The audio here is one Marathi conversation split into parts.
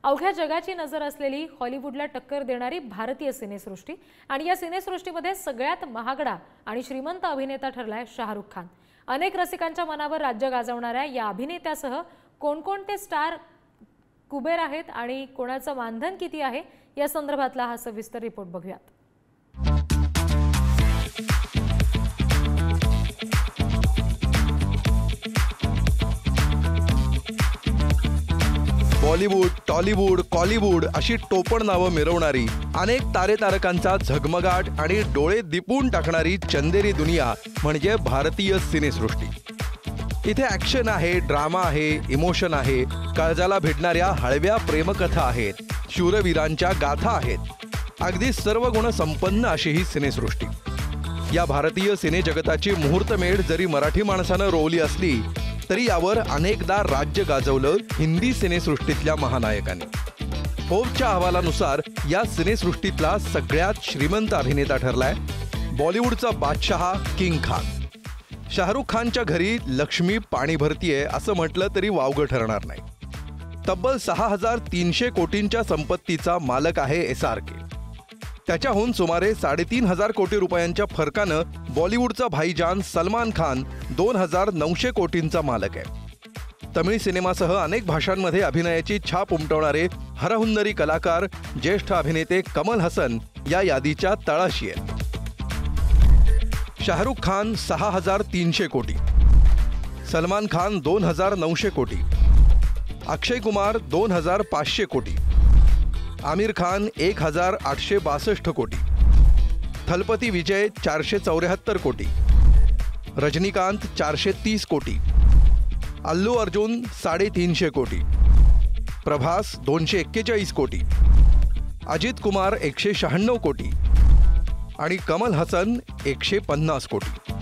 अवघ्या जगाची नजर असलेली हॉलिवूडला टक्कर देणारी भारतीय सिनेसृष्टी आणि या सिनेसृष्टीमध्ये सगळ्यात महागडा आणि श्रीमंत अभिनेता ठरलाय शाहरुख खान। अनेक रसिकांच्या मनावर राज्य गाजवणाऱ्या या अभिनेत्यासह कोणकोणते स्टार कुबेर आहेत आणि कोणाचं मानधन किती आहे या संदर्भातला हा सविस्तर रिपोर्ट बघूयात। बॉलिवूड, टॉलीवूड, कॉलीवूड अशी टोपण नावं मिरवणारी अनेक तारेतारकांचा झगमगाट आणि डोळे दिपून टाकणारी चंदेरी दुनिया म्हणजे भारतीय सिनेसृष्टी। इथे ॲक्शन आहे, ड्रामा आहे, इमोशन आहे, काळजाला भिडणाऱ्या हळव्या प्रेमकथा आहेत, शूरवीरांच्या गाथा आहेत, अगदी सर्व गुण संपन्न अशी ही सिनेसृष्टी। या भारतीय सिनेजगताची मुहूर्तमेढ जरी मराठी माणसानं रोवली असली तरी यावर अनेकदा राज्य गाजवलं हिंदी सिनेसृष्टीतल्या महानायकांनी। फोर्ब्सच्या अहवालानुसार या सिनेसृष्टीतला सगळ्यात श्रीमंत अभिनेता ठरलाय बॉलिवूडचा बादशहा किंग खान। शाहरुख खानच्या घरी लक्ष्मी पाणी भरतीये असं म्हटलं तरी वावगं ठरणार नाही। तब्बल 6300 कोटींच्या संपत्तीचा मालक आहे SRK। त्याच्याहून सुमारे 3.5 कोटी रुपयांच्या फरकानं बॉलिवूडचा भाईजान सलमान खान 2900 कोटींचा मालक आहे। तमिळ सिनेमासह अनेक भाषांमध्ये अभिनयाची छाप उमटवणारे हरहुन्नरी कलाकार ज्येष्ठ अभिनेते कमल हसन या यादीच्या तळाशी आहेत। शाहरुख खान 6300 कोटी, सलमान खान 2900 कोटी, अक्षय कुमार 2500 कोटी, आमिर खान 1862 कोटी, थलपती विजय 474 कोटी, रजनीकांत 430 कोटी, अल्लू अर्जुन 350 कोटी, प्रभास 241 कोटी, अजित कुमार 196 कोटी आणि कमल हसन 150 कोटी।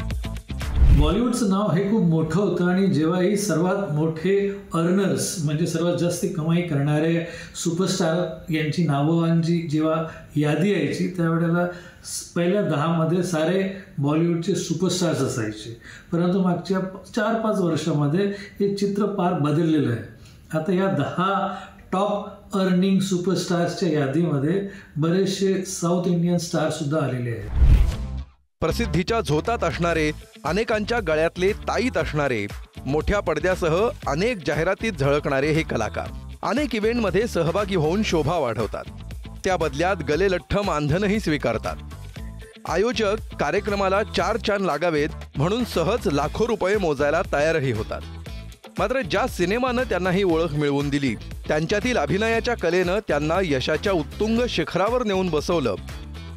बॉलिवूडचं नाव हे खूप मोठं होतं आणि जेव्हाही सर्वात मोठे अर्नर्स म्हणजे सर्वात जास्त कमाई करणारे सुपरस्टार यांची नावांची जेव्हा यादी यायची त्यावेळेला पहिल्या 10 मध्ये सारे बॉलिवूडचे सुपरस्टार्स असायचे। परंतु मागच्या 4-5 वर्षामध्ये हे चित्र फार बदललेलं आहे। आता या 10 टॉप अर्निंग सुपरस्टार्सच्या यादीमध्ये बरेचसे साऊथ इंडियन स्टार सुद्धा आलेले आहेत। प्रसिद्धीच्या झोतात असणारे, अनेकांच्या गळ्यातले ताईत असणारे, मोठ्या पडद्यासह अनेक जाहिरातीत झळकणारे हे कलाकार अनेक इव्हेंटमध्ये सहभागी होऊन शोभा वाढवतात। त्या बदल्यात गलेलठ्ठ मानधनही स्वीकारतात। आयोजक कार्यक्रमाला 4 चान लागावेत म्हणून सहज लाखो रुपये मोजायला तयारही होतात। मात्र ज्या सिनेमानं त्यांना ही ओळख मिळवून दिली त्यांच्यातील अभिनयाच्या कलेनं त्यांना यशाच्या उत्तुंग शिखरावर नेऊन बसवलं।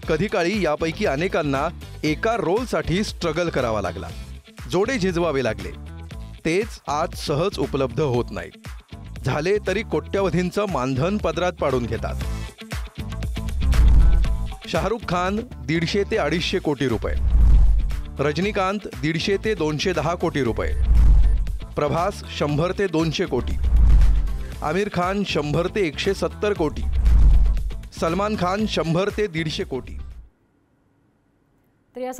कधी काळी यापैकी अनेकांना एका रोलसाठी स्ट्रगल करावा लागला, जोडे झिजवावे लागले। तेच आज सहज उपलब्ध होत नाही। झाले तरी कोट्यवधींचं मानधन पदरात पाडून घेतात। शाहरुख खान 150 ते 250 कोटी रुपये, रजनीकांत 150 ते 210 कोटी रुपये, प्रभास 100 ते 200 कोटी, आमिर खान 100 ते 170 कोटी, सलमान खान 100 ते 150 कोटी। तर या